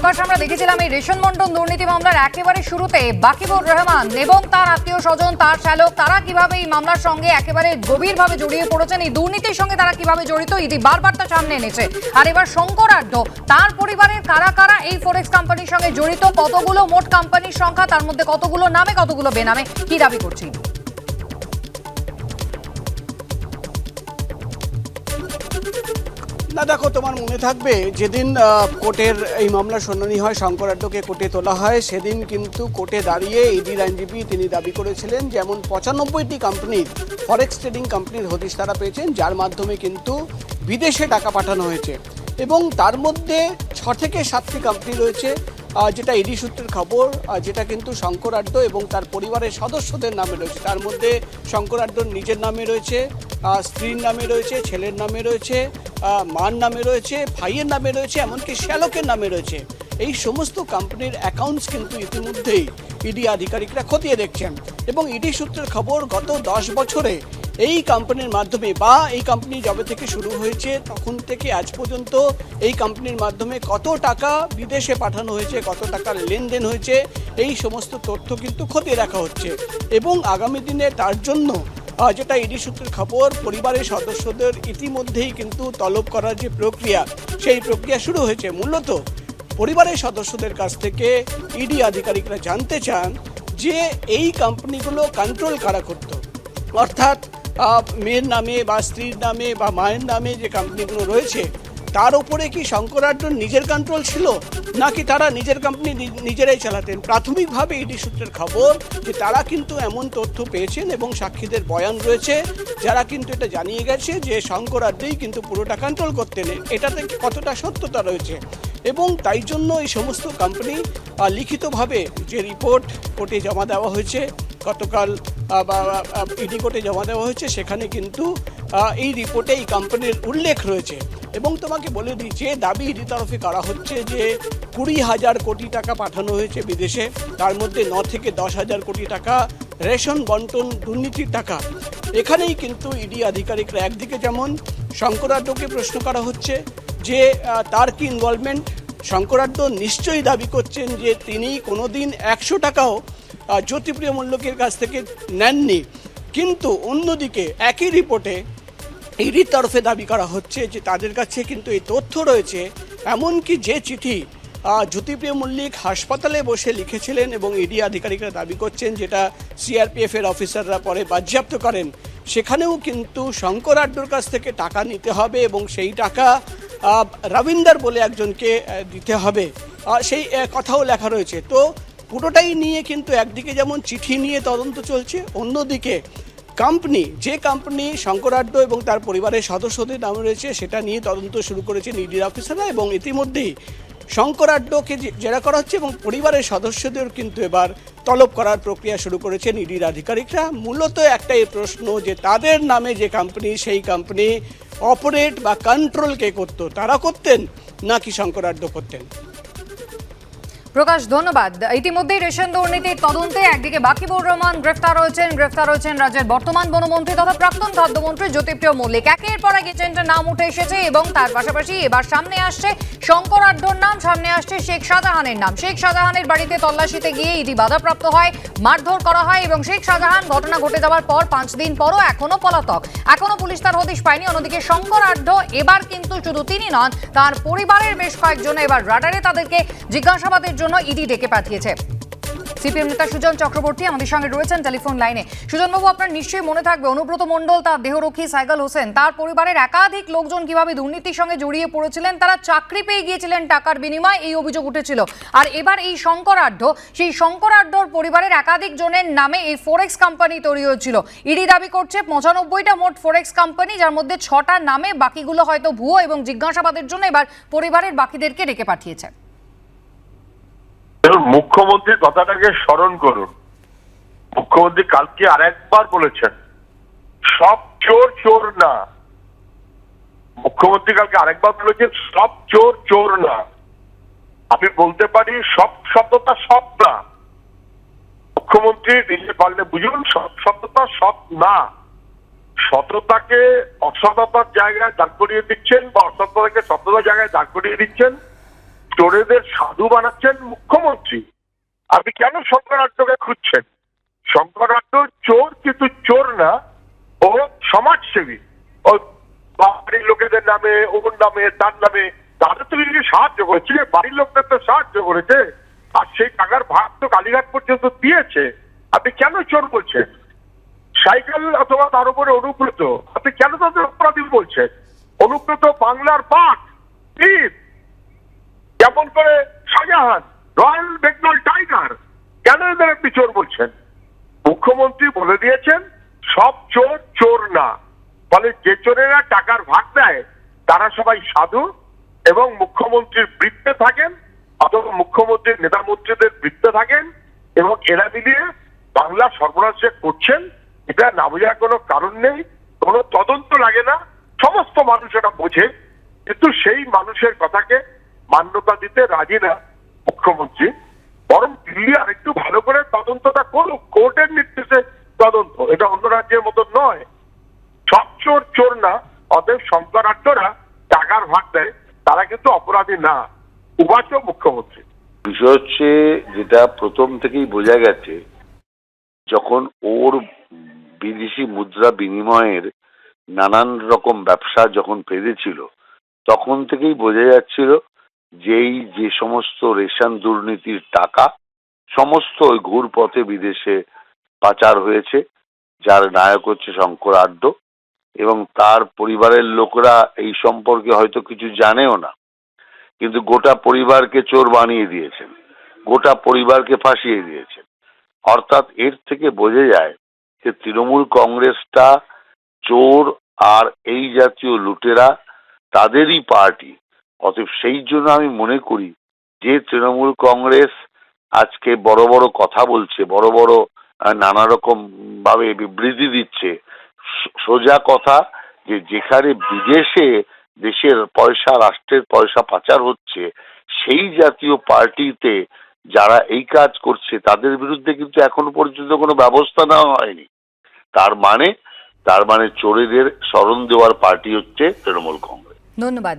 মাস আমরা দেখেছিলাম এই রেশন বন্টন দুর্নীতি মামলার একেবারে শুরুতে বাকিবুর রহমান এবং তার আত্মীয় স্বজন, তার চালক, তারা কিভাবে এই মামলার সঙ্গে একেবারে গভীরভাবে জড়িয়ে পড়েছেন, এই দুর্নীতির সঙ্গে তারা কিভাবে জড়িত, ইডি বারবার তা সামনে এনেছে। আর এবার শঙ্কর আড্ড, তার পরিবারের কারা কারা এই ফরেক্স কোম্পানির সঙ্গে জড়িত, কতগুলো মোট কোম্পানির সংখ্যা, তার মধ্যে কতগুলো নামে কতগুলো বেনামে, কি দাবি করছি? না দেখো, তোমার মনে থাকবে যেদিন কোর্টের এই মামলা শুনানি হয়, শঙ্কর আড্ডকে কোর্টে তোলা হয়, সেদিন কিন্তু কোর্টে দাঁড়িয়ে ইডির আইনজীবী তিনি দাবি করেছিলেন যেমন 95টি কোম্পানির ফরেক্স ট্রেডিং কোম্পানির হদিশ তারা পেয়েছেন, যার মাধ্যমে কিন্তু বিদেশে টাকা পাঠানো হয়েছে। এবং তার মধ্যে 6 থেকে 7টি কোম্পানি রয়েছে, যেটা ইডি সূত্রের খবর, যেটা কিন্তু শঙ্কর আড্ড এবং তার পরিবারের সদস্যদের নামে রয়েছে। তার মধ্যে শঙ্কর আড্ডর নিজের নামে রয়েছে, স্ত্রীর নামে রয়েছে, ছেলের নামে রয়েছে, মার নামে রয়েছে, ভাইয়ের নামে রয়েছে, এমনকি শ্যালকের নামে রয়েছে। এই সমস্ত কোম্পানির অ্যাকাউন্টস কিন্তু ইতিমধ্যেই ইডি আধিকারিকরা খতিয়ে দেখছেন। এবং ইডি সূত্রের খবর, গত 10 বছরে এই কোম্পানির মাধ্যমে বা এই কোম্পানি যবে থেকে শুরু হয়েছে তখন থেকে আজ পর্যন্ত এই কোম্পানির মাধ্যমে কত টাকা বিদেশে পাঠানো হয়েছে, কত টাকার লেনদেন হয়েছে, এই সমস্ত তথ্য কিন্তু খতিয়ে রাখা হচ্ছে। এবং আগামী দিনে তার জন্য যেটা ইডি সূত্রের খবর, পরিবারের সদস্যদের ইতিমধ্যেই কিন্তু তলব করার যে প্রক্রিয়া, সেই প্রক্রিয়া শুরু হয়েছে। মূলত পরিবারের সদস্যদের কাছ থেকে ইডি আধিকারিকরা জানতে চান যে এই কোম্পানিগুলো কন্ট্রোল কারা করত, অর্থাৎ মেয়ের নামে বা স্ত্রীর নামে বা মায়ের নামে যে কোম্পানিগুলো রয়েছে তার উপরে কি শঙ্কর আড্ডর নিজের কন্ট্রোল ছিল, নাকি তারা নিজের কোম্পানি নিজেরাই চালাতেন। প্রাথমিকভাবে ইডি সূত্রের খবর যে তারা কিন্তু এমন তথ্য পেয়েছেন এবং সাক্ষীদের বয়ান রয়েছে যারা কিন্তু এটা জানিয়ে গেছে যে শঙ্কর আড্ডই কিন্তু পুরোটা কন্ট্রোল করতেন। এটাতে কতটা সত্যতা রয়েছে, এবং তাই জন্য এই সমস্ত কোম্পানি লিখিতভাবে যে রিপোর্ট কোর্টে জমা দেওয়া হয়েছে, গতকাল ইডি কোর্টে জমা দেওয়া হয়েছে, সেখানে কিন্তু এই রিপোর্টে এই কোম্পানির উল্লেখ রয়েছে। এবং তোমাকে বলে দিই যে দাবি ইডি তরফে করা হচ্ছে যে 20,000 কোটি টাকা পাঠানো হয়েছে বিদেশে, তার মধ্যে 9 থেকে 10,000 কোটি টাকা রেশন বন্টন দুর্নীতির টাকা। এখানেই কিন্তু ইডি আধিকারিকরা একদিকে যেমন শঙ্কর আড্ডকে প্রশ্ন করা হচ্ছে যে তার কি ইনভলভমেন্ট। শঙ্কর আড্ড নিশ্চয়ই দাবি করছেন যে তিনি কোনোদিন 100 টাকাও জ্যোতিপ্রিয় মল্লিকের কাছ থেকে নেননি, কিন্তু অন্যদিকে একই রিপোর্টে ইডির তরফে দাবি করা হচ্ছে যে তাদের কাছে কিন্তু এই তথ্য রয়েছে, এমনকি যে চিঠি জ্যোতিপ্রিয় মল্লিক হাসপাতালে বসে লিখেছিলেন এবং ইডি আধিকারিকরা দাবি করছেন যেটা সিআরপিএফের অফিসাররা পরে বাজেয়াপ্ত করেন, সেখানেও কিন্তু শঙ্কর আড্ডর কাছ থেকে টাকা নিতে হবে এবং সেই টাকা রবীন্দার বলে একজনকে দিতে হবে, সেই কথাও লেখা রয়েছে। তো পুরোটাই নিয়ে কিন্তু একদিকে যেমন চিঠি নিয়ে তদন্ত চলছে, অন্যদিকে যে কোম্পানি শঙ্কর আড্ড এবং তার পরিবারের সদস্যদের নামে রয়েছে সেটা নিয়ে তদন্ত শুরু করেছেন ইডির অফিসাররা। এবং ইতিমধ্যেই শঙ্কর আড্ডকে জেরা করা হচ্ছে এবং পরিবারের সদস্যদের কিন্তু এবার তলব করার প্রক্রিয়া শুরু করেছেন ইডির আধিকারিকরা। মূলত একটাই প্রশ্ন যে তাদের নামে যে কোম্পানি, সেই কোম্পানি অপারেট বা কন্ট্রোল কে করতো, তারা করতেন নাকি শঙ্কর আড্ড করতেন। প্রকাশ, ধন্যবাদ। ইতিমধ্যেই রেশন দুর্নীতির তদন্তে একদিকে বাকিবুর রহমান গ্রেফতার হয়েছেন রাজ্যের বর্তমান বনমন্ত্রী তথা প্রাক্তন খাদ্যমন্ত্রী জ্যোতিপ্রিয় মল্লিক। একের পর এক এজেন্টের নাম উঠে এসেছে এবং তার পাশাপাশি এবার সামনে আসছে শঙ্কর আড্ডর নাম, সামনে আসছে শেখ শাহজাহানের নাম। শেখ শাহজাহানের বাড়িতে তল্লাশিতে গিয়ে ইডি বাধাপ্রাপ্ত হয়, মারধর করা হয় এবং শেখ শাহজাহান ঘটনা ঘটে যাওয়ার পর 5 দিন পরও এখনো পলাতক, এখনো পুলিশ তার হদিশ পায়নি। অন্যদিকে শঙ্কর আড্ড এবার কিন্তু শুধু তিনি নন, তার পরিবারের বেশ কয়েকজন এবার রাডারে, তাদেরকে জিজ্ঞাসাবাদের জন্য ইডি ডেকে পাঠিয়েছে। সিপিএম নেতা সুজন চক্রবর্তী আমাদের সঙ্গে রয়েছেন টেলিফোন লাইনে। সুজনবাবু, আপনার নিশ্চয়ই মনে থাকবে অনুব্রত মণ্ডল, তার দেহরক্ষী সাইগাল হোসেন, তার পরিবারের একাধিক লোকজন কিভাবে দুর্নীতির সঙ্গে জড়িয়ে পড়েছিলেন, তারা চাকরি পেয়ে গিয়েছিলেন টাকার বিনিময়ে, এই অভিযোগ উঠেছিল। আর এবার এই শঙ্কর আড্ড, সেই শঙ্কর আড্ডর পরিবারের একাধিক জনের নামে এই ফরেক্স কোম্পানি তৈরি হয়েছিল। ইডি দাবি করছে 95টা মোট ফরেক্স কোম্পানি, যার মধ্যে 6টা নামে, বাকিগুলো হয়তো ভুয়ো, এবং জিজ্ঞাসাবাদের জন্য এবার পরিবারের বাকিদেরকে ডেকে পাঠিয়েছে। মুখ্যমন্ত্রীর কথাটাকে স্মরণ করুন। মুখ্যমন্ত্রী কালকে আরেকবার বলেছেন সব চোর চোর না। মুখ্যমন্ত্রী কালকে আরেকবার বলেছেন সব চোর চোর না। আমি বলতে পারি সব সততা সৎ না। মুখ্যমন্ত্রী নিজে পারলে বুঝুন সব সততা সৎ না। সততাকে অসততার জায়গায় দাঁড় করিয়ে দিচ্ছেন বা অসততাকে সততার জায়গায় দাঁড় করিয়ে দিচ্ছেন। চোরেদের সাধু বানাচ্ছেন মুখ্যমন্ত্রী। আপনি কেন শঙ্করাড্ডকে খুঁজছেন? শঙ্করাড্ড চোর, কিন্তু চোর না, ও সমাজসেবী। ও বাড়ির লোকেদের নামে, ওর নামে, তার নামে, তাদের তো কিছু সাহায্য করেছে, বাড়ির লোকদের তো সাহায্য করেছে, আর সেই টাকার ভাগ তো কালীঘাট পর্যন্ত দিয়েছে। আপনি কেন চোর বলছেন? সাইকেল অথবা তার উপরে অনুব্রত, আপনি কেন তাদের অপরাধী বলছেন? অনুব্রত বাংলার বাঘ, যেমন করে শাহজাহান, রয়্যাল বেঙ্গল টাইগার, কেন এদের আপনি চোর বলছেন? মুখ্যমন্ত্রী বলে দিয়েছেন সব চোর চোর না, ফলে যে চোরেরা টাকার ভাগ দেয় তারা সবাই সাধু এবং মুখ্যমন্ত্রীর বৃত্তে থাকেন অথবা মুখ্যমন্ত্রীর নেতা মন্ত্রীদের বৃত্তে থাকেন, এবং এরা মিলিয়ে বাংলা সর্বনাশ করছেন। এটা না বোঝার কোনো কারণ নেই, কোনো তদন্ত লাগে না, সমস্ত মানুষ এটা বোঝে, কিন্তু সেই মানুষের কথাকে মান্যতা দিতে রাজি না মুখ্যমন্ত্রী। বরং দিল্লি আরেকটু ভালো করে তদন্তটা করুক, কোর্টের নির্দেশে তদন্ত, এটা অন্য রাজ্যের মতো নয়। সব চোর চোর না, অতএব শঙ্করাড্ডরা টাকার ভাগ দেয়, তারা কিন্তু অপরাধী না, উবাচ মুখ্যমন্ত্রী। বিষয় হচ্ছে, যেটা প্রথম থেকেই বোঝা গেছে, যখন ওর বিদেশি মুদ্রা বিনিময়ের নানান রকম ব্যবসা যখন বেঁধেছিল, তখন থেকেই বোঝা যাচ্ছিল যে সমস্ত রেশন দুর্নীতির টাকা সমস্ত ওই ঘুরপথে বিদেশে পাচার হয়েছে, যার নায়ক হচ্ছে শঙ্করাড্ড, এবং তার পরিবারের লোকরা এই সম্পর্কে হয়তো কিছু জানেও না, কিন্তু গোটা পরিবারকে চোর বানিয়ে দিয়েছেন, গোটা পরিবারকে ফাঁসিয়ে দিয়েছেন। অর্থাৎ এর থেকে বোঝা যায় যে তৃণমূল কংগ্রেসটা চোর আর এই জাতীয় লুটেরা তাদেরই পার্টি। অতএব সেই জন্য আমি মনে করি যে তৃণমূল কংগ্রেস আজকে বড় বড় কথা বলছে, বড় বড় নানা রকম ভাবে বিবৃতি দিচ্ছে, সোজা কথা যে যেখানে বিদেশে দেশের পয়সা, রাষ্ট্রের পয়সা পাচার হচ্ছে, সেই জাতীয় পার্টিতে যারা এই কাজ করছে তাদের বিরুদ্ধে কিন্তু এখনো পর্যন্ত কোনো ব্যবস্থা নেওয়া হয়নি। তার মানে চোরেদের শরণ দেওয়ার পার্টি হচ্ছে তৃণমূল কংগ্রেস। ধন্যবাদ।